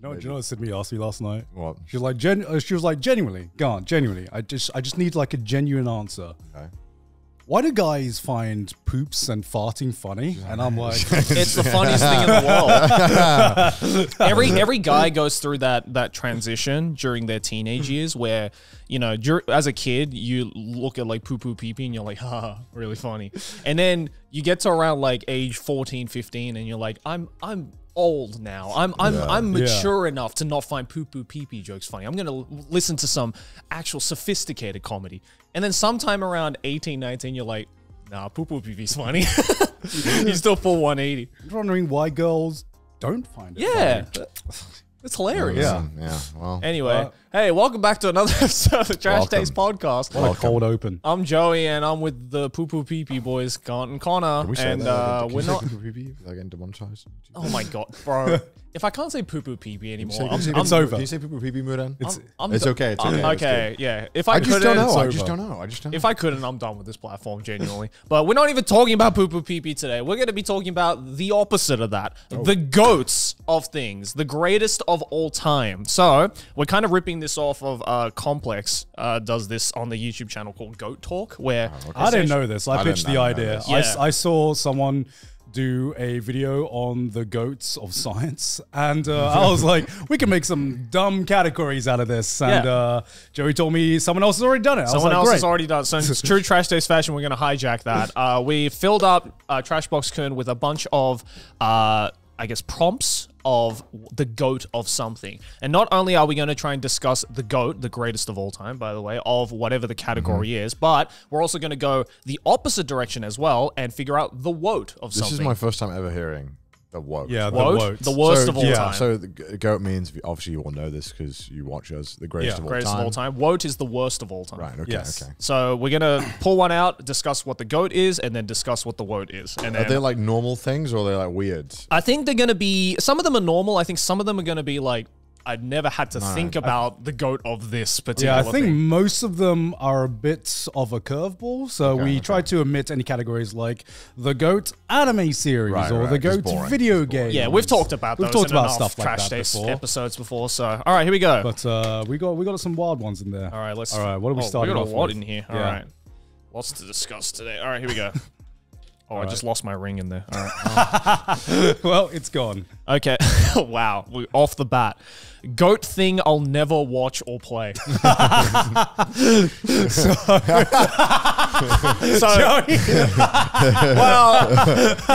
Do you know what Sydney asked me last night? What? She was like, genuinely, genuinely. I just need like a genuine answer. Okay. Why do guys find poops and farting funny? And I'm like, it's the funniest thing in the world. Every guy goes through that transition during their teenage years where, you know, as a kid, you look at like poo poo pee pee and you're like, haha, really funny. And then you get to around like age 14, 15 and you're like, I'm old now. I'm mature enough to not find poo poo pee pee jokes funny. I'm gonna listen to some actual sophisticated comedy. And then sometime around 18, 19, you're like, nah, poo poo pee pee's funny. You still full 180. I'm wondering why girls don't find it funny. It's hilarious. Yeah. Well. Anyway, hey, welcome back to another episode of the Trash Taste Podcast. What a cold open. I'm Joey, and I'm with the poo poo pee pee boys, Grant and Connor. Can we say and that? we're not. Like into one size. Oh my god, bro! If I can't say poo poo pee pee anymore, it's over. Can you say poo pee pee Mudan? It's okay. It's okay. Okay, yeah. If I I just couldn't, don't know. I it's just over. don't know. I just don't know. if I couldn't, I'm done with this platform, genuinely. But we're not even talking about poo poo pee pee today. We're going to be talking about the opposite of that. The goats of things. The greatest of all time. So, we're kind of ripping this off of Complex does this on the YouTube channel called Goat Talk, where... I didn't know this. I pitched the know idea. this. Yeah. I saw someone do a video on the goats of science, and I was like, we can make some dumb categories out of this. And Joey told me someone else has already done it. Someone else has already done it. So in true Trash Taste fashion, we're going to hijack that. We filled up Trashbox Kun with a bunch of, I guess, prompts of the goat of something. And not only are we going to try and discuss the goat, the greatest of all time, by the way, of whatever the category is, but we're also going to go the opposite direction as well and figure out the woat of something. This is my first time ever hearing the woat. Yeah, the Woat? woat. The worst of all time. So the goat means, obviously you all know this because you watch us, the greatest of all Greatest time. of all time. Woat is the worst of all time. Right, okay, Yes. okay. So we're going to pull one out, discuss what the goat is, and then discuss what the woat is. And Are then they like normal things or are they like weird? I think they're going to be, some of them are normal. I think some of them are going to be like, I'd never had to think about the goat of this particular Yeah, I think thing. most of them are a bit of a curveball. So we try to omit any categories like the GOAT anime series or the It's GOAT boring. video game. Yeah, we've talked about We've those talked in about enough stuff like Trash that Taste before. episodes before. So, all right, here we go. But we got some wild ones in there. All right, let's. All right, what are we oh, starting We got off a lot with? in here. All Yeah. right, lots to discuss today. All right, here we go. Oh, I just lost my ring in there. All right. Well, it's gone. Okay. Wow. Off the bat. Goat thing I'll never watch or play. So, well,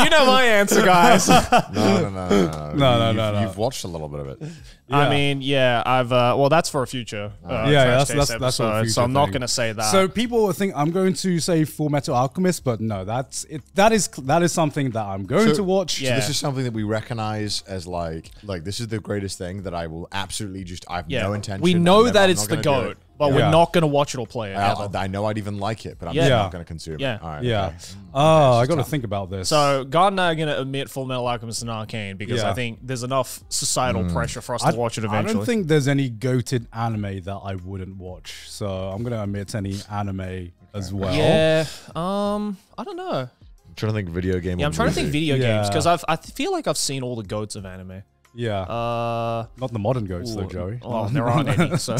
you know my answer, guys. No. You've watched a little bit of it. I mean, yeah, I've, well, that's for a future. That's Trash Taste for a episode, future so I'm not thing. going to say that. So people think I'm going to say Full Metal Alchemist, but no, that's it. That is something that I'm going to watch. Yeah. So this is something that we recognize as like this is the greatest thing that I will absolutely I have no intention. We know I'm that I'm it's not the gonna do goat, it. but we're not going to watch it or play it. ever. I know I'd even like it, but I'm Yeah. just Yeah. not going to consume Yeah. it. All right, Yeah. okay. I got to think about this. So, God and I are going to omit Full Metal Alchemist and Arcane because Yeah. I think there's enough societal pressure for us to watch it I eventually. don't think there's any goated anime that I wouldn't watch. So I'm going to omit any anime as well. Yeah. I don't know. I'm trying to think video game. Yeah, or I'm trying to think movie. video games Yeah. because I feel like I've seen all the goats of anime. Yeah. Not the modern goats though, Joey. Well, there aren't any, so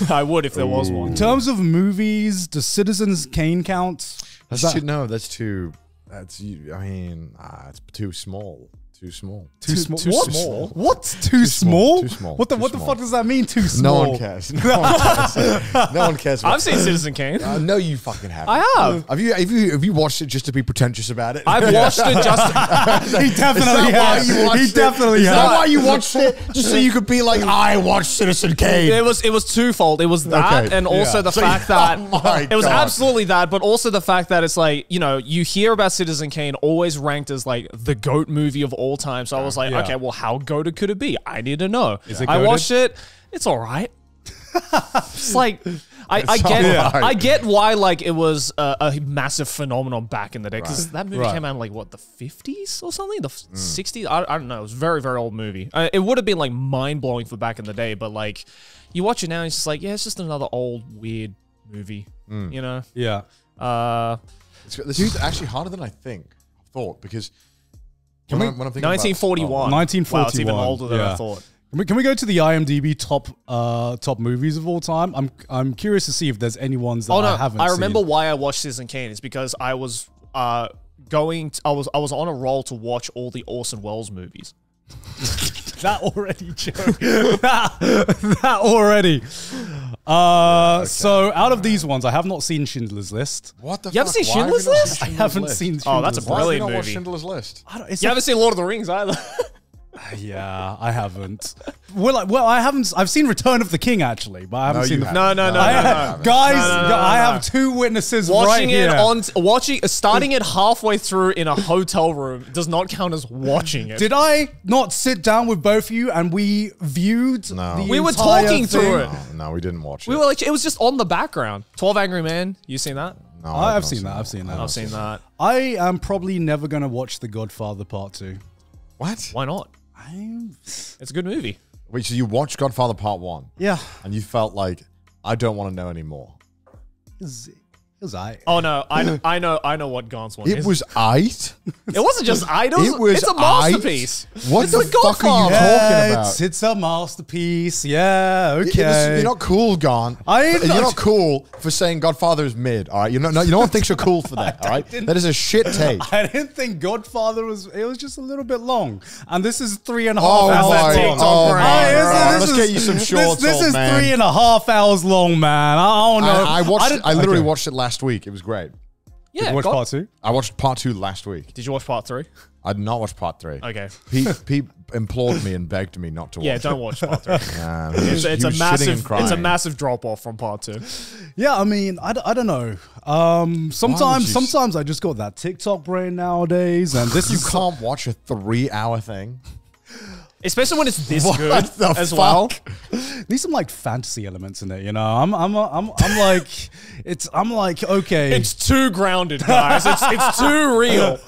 I would if there was one. In terms of movies, does Citizens Kane count? That's too. No, that's too. That's. I mean, it's too small. Too small. Too small. too What? small? What? Too small? Too small. What the Too what the small. fuck does that mean? Too No small. one cares. No one cares. No one cares. I've seen Citizen Kane. No, you fucking haven't. I have. Have you watched it just to be pretentious about it? I've watched it just. He definitely has. He definitely Is that has. why you watched it? Just so you could be like, I watched Citizen Kane. It was twofold. It was that, Okay, and also yeah. the So fact you- that oh my it was God. absolutely that, but also the fact that it's like, you know, you hear about Citizen Kane always ranked as like the GOAT movie of all time. So I was like, Yeah. okay, well, how goated could it be? I need to know. Is it I goated? watched it. It's all right. It's like I get all right. I get why like it was a massive phenomenon back in the day because that movie Right. came out in like what, the 50s or something, the 60s. I don't know. It was a very, very old movie. It would have been like mind blowing for back in the day, but like you watch it now, and it's just like, yeah, it's just another old weird movie. You know. Yeah. This is actually harder than I thought, because When I'm thinking about- 1941. 1941. Wow, it's even older than I yeah. thought. Can we go to the IMDb top movies of all time? I'm curious to see if there's any ones that Oh no, I haven't I remember seen. why I watched Citizen Kane. It's because I was I was on a roll to watch all the Orson Welles movies. That already, Joe. that already. So out of these ones, I have not seen Schindler's List. What the You haven't fuck? seen Why have you Schindler's not List? seen I Schindler's haven't List? seen. Oh, that's a Schindler's Why have you brilliant not watched movie. Schindler's List? List. You haven't seen Lord of the Rings either. Yeah, I haven't. Well, I haven't. I've seen Return of the King actually, but I haven't No, seen you the. haven't. No. Guys, No. I have two witnesses right Watching here. starting it halfway through in a hotel room does not count as watching it. Did I not sit down with both of you and we viewed No. the We were entire talking through thing? it. No, we didn't watch it. We were like, it was just on the background. 12 Angry Men. You seen that? No, I've not seen that. I've seen that. I've seen that. I am probably never going to watch The Godfather Part 2. What? Why not? It's a good movie. Wait, so you watched Godfather Part 1 Yeah. and you felt like, I don't want to know anymore. It was I. Oh no, I know what Gaunt's one It is. was aight? It wasn't just idols. It was It's a masterpiece. aight? What It's the The fuck are you Godfather. talking about? It's a masterpiece. Yeah, It okay. was- you're not cool, Gaunt. You're not cool for saying Godfather is mid, all right? No one thinks you're cool for that, all right? That is a shit take. I didn't think Godfather was. It was just a little bit long, and this is 3.5 Oh hours my long. God. This Let's is- get you some shorts, This old is man. 3.5 hours long, man. I don't know. I literally Okay. watched it last week. It was great. Yeah. Watch God- part 2. I watched part 2 last week. Did you watch part 3? I did not watch part 3. Okay. Pete implored me and begged me not to watch Yeah, it. don't watch part 3. Man, It's he a was shitting and massive crying. drop off from part 2. Yeah, I mean, I don't know. Sometimes I just got that TikTok brain nowadays, and this You is can't watch a 3-hour thing. Especially when it's this What good the as well. There's some like fantasy elements in it, you know. I'm like, I'm like, okay. It's too grounded, guys. It's too real.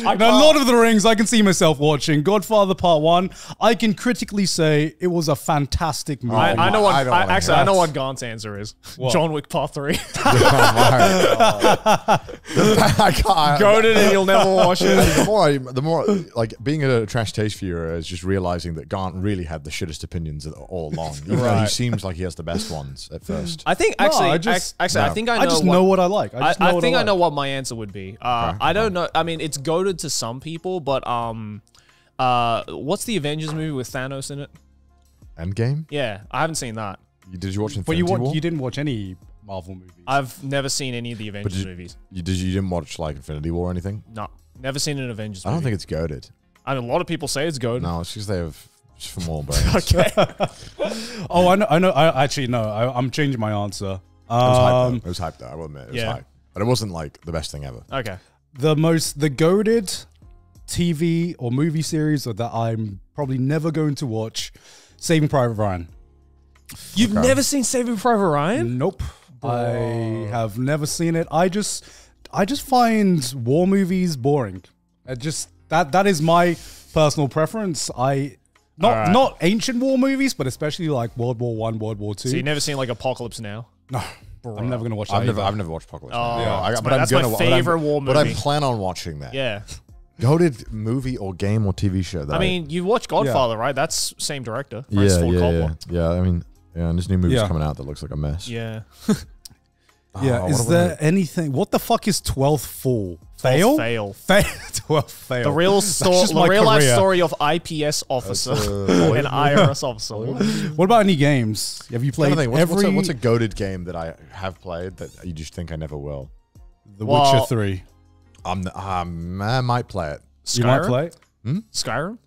You know, Lord of the Rings, I can see myself watching. Godfather Part 1, I can critically say it was a fantastic movie. I know what. I don't wanna Actually, hear I know that. what Gaunt's answer is. John Wick Part 3. I can't. Goated and you'll never watch it. The more, like, being a trash taste viewer is just realizing that Gaunt really had the shittest opinions all along. Even though he seems like he has the best ones at first. I think actually, I just- I think I know. I just know what I like. I know what think I know like. what my answer would be. I don't know. I mean, it's goated to some people, but what's the Avengers movie with Thanos in it? Endgame? Yeah, I haven't seen that. Did you watch But Infinity War? you didn't watch any Marvel movies. I've never seen any of the Avengers movies. You didn't watch like Infinity War or anything? No, never seen an Avengers I movie. don't think it's goaded. I mean, a lot of people say it's goated. No, it's because they have just for more brains. Okay. Oh, I know. I actually no. I'm changing my answer. It was hype though. I will admit, it was Yeah. hype, but it wasn't like the best thing ever. Okay. The goated TV or movie series that I'm probably never going to watch, Saving Private Ryan. You've never seen Saving Private Ryan? Nope. I have never seen it. I just find war movies boring. That is my personal preference. Not ancient war movies, but especially like World War I, World War II. So you've never seen like Apocalypse Now? No, I'm never gonna watch that. I've never watched Apocalypse. Oh, Now. that's my favorite war But I movie. plan on watching that. Yeah. Goated movie or game or TV show. That I mean, you watch Godfather, right? That's same director. yeah, Francis Ford Coppola. yeah. I mean, yeah, and this new movie's Yeah. coming out that looks like a mess. Yeah. Yeah, Oh, is what there anything? What the fuck is 12th Fall? Fail? Fail. 12th Fail. The real just my real life career. story of IPS officer and IRS officer. What about any games? Have you played every What's a goated game that I have played that you just think I never will? The Well- Witcher 3? I might play it. You might Skyrim? play it? Skyrim?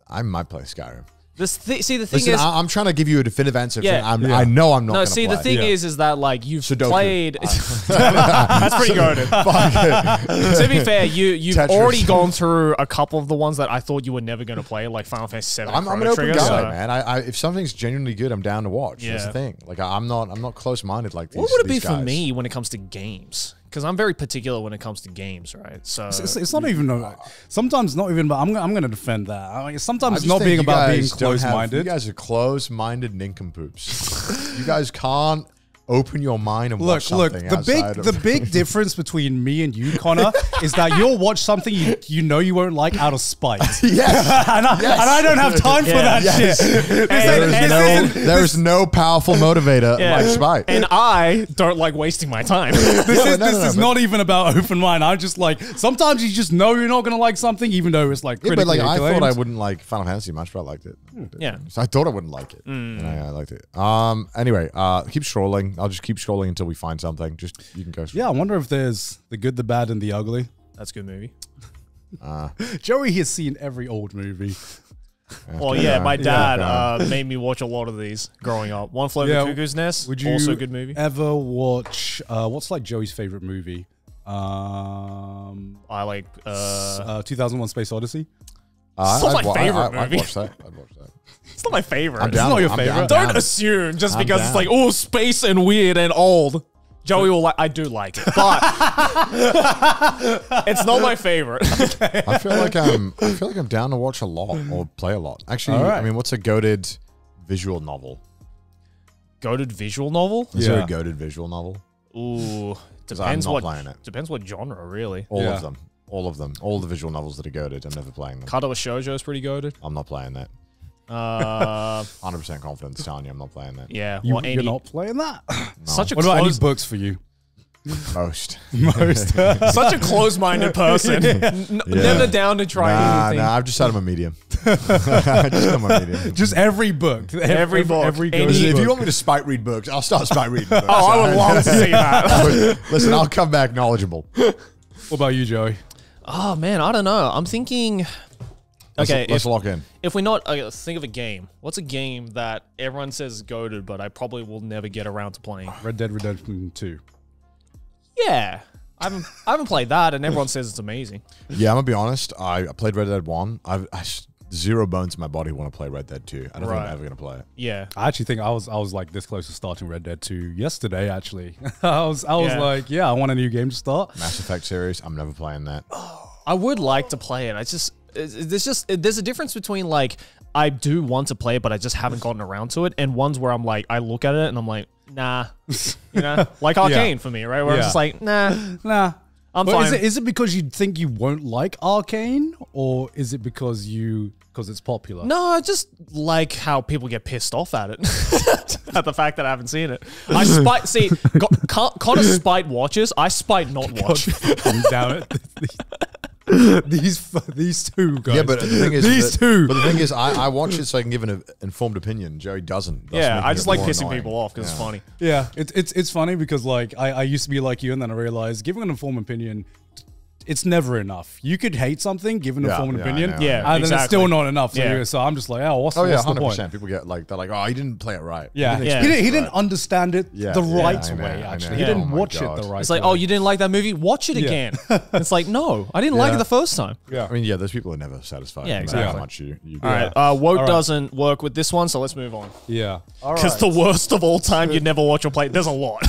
I might play Skyrim. See, the thing Listen, is, I'm trying to give you a definitive answer. Yeah. I know I'm not. no. Gonna See, play. the thing Yeah. is that like you've Sudoku. played. That's pretty good. To be fair, you've Tetris. already gone through a couple of the ones that I thought you were never going to play, like Final Fantasy VII. I'm an Chrono open Trigger, guy, so- man. If something's genuinely good, I'm down to watch. That's the Yeah. thing. Like I'm not close-minded like these. What would it be these for guys. me when it comes to games? Because I'm very particular when it comes to games, right? So It's not even. Sometimes not even. But I'm going to defend that. I mean, I sometimes it's just not think being you about being guys don't have- close-minded. You guys are close-minded nincompoops. You guys can't open your mind and watch Look. something. The big difference between me and you, Connor, is that you'll watch something you know you won't like out of spite. Yes. and I don't have time for that shit. There is no powerful motivator like spite. And I don't like wasting my time. This is not even about open mind. I'm just like, sometimes you just know you're not going to like something, even though it's like Yeah, critically but like I thought acclaimed. I wouldn't like Final Fantasy much, but I liked it. Yeah. So I thought I wouldn't like it. And I liked it. Anyway, keep scrolling. I'll just keep scrolling until we find something. Just you can go. Yeah, I wonder if there's the good, the bad, and the ugly. That's a good movie. Joey has seen every old movie. Well, yeah, my dad made me watch a lot of these growing up. One Flew Over the Cuckoo's Nest, Would you also a good movie. ever watch, what's like Joey's favorite movie? I like 2001 Space Odyssey? It's not my favorite movie. I'd watch that. It's not my favorite. I'm It's down. not your I'm favorite. down. Don't assume just I'm because it's down. like, oh, space and weird and old. Joey will like. I do like it, but it's not my favorite. I feel like I'm down to watch a lot or play a lot. Actually, All right. I mean, what's a goated visual novel? Goated visual novel? Is there Yeah. a goated visual novel? Ooh, 'Cause I'm depends not what playing it. depends what genre, really. All Yeah. of them. All of them. All the visual novels that are goated. I'm never playing them. Cuddle Shoujo is pretty goated. I'm not playing that. 100% confidence telling you I'm not playing that. Yeah, You're well, Andy, not playing that? such a What about any close, books for you? Most. such a close-minded person. Never down to try anything. I've just had them a medium. I just know my medium. Just every book. Every book. Every Any- goes If book. you want me to spite read books, I'll start spite reading books. Oh, I would love to see that. Listen, I'll come back knowledgeable. What about you, Joey? Oh man, I don't know. I'm thinking. Okay, Let's lock in. if we're not, okay, let's think of a game. What's a game that everyone says is goated, but I probably will never get around to playing? Red Dead Redemption 2. Yeah, I haven't played that, and everyone says it's amazing. Yeah, I'm gonna be honest. I played Red Dead 1. Zero bones in my body want to play Red Dead 2. I don't think Right. I'm ever gonna play it. Yeah, I actually think I was like this close to starting Red Dead 2 yesterday, actually. I was Yeah. like, yeah, I want a new game to start. Mass Effect series. I'm never playing that. I would like to play it. There's a difference between like I do want to play it, but I just haven't gotten around to it, and ones where I'm like I look at it and I'm like, nah, you know, like Arcane for me, right? Where I'm Yeah. just like, nah, Nah. I'm But fine. is it because you think you won't like Arcane, or is it because it's popular? No, I just like how people get pissed off at it. At the fact that I haven't seen it. I spite. See, Connor spite watches. I spite not watch. Damn it. These two guys. Yeah, but the thing is, these two. But the thing is, I watch it so I can give an informed opinion. Joey doesn't. That's Yeah, making I just it like more pissing annoying. people off because it's funny. Yeah, it's funny because like I used to be like you, and then I realized giving an informed opinion, it's never enough. You could hate something, give an informed yeah, I opinion, know. Yeah, and then it's exactly. still not enough. So, Yeah. so I'm just like, oh, what's Oh yeah, the point? 100%. People get like they're like, oh, he didn't play it right. Yeah, He didn't Yeah. he experience didn't it right. understand it Yeah, the yeah, right I know, way. I Actually, know. he Yeah. didn't Oh my watch it God. the right. It's like, way. oh, you didn't like that movie? Watch it again. It's like, no, I didn't like Yeah. it the first time. yeah. I mean, yeah, those people are never satisfied. Yeah, no matter exactly. How much you All right, Woke All right. doesn't work with this one, so let's move on. Yeah. All Because the worst of all time, you'd never watch or play. There's a lot.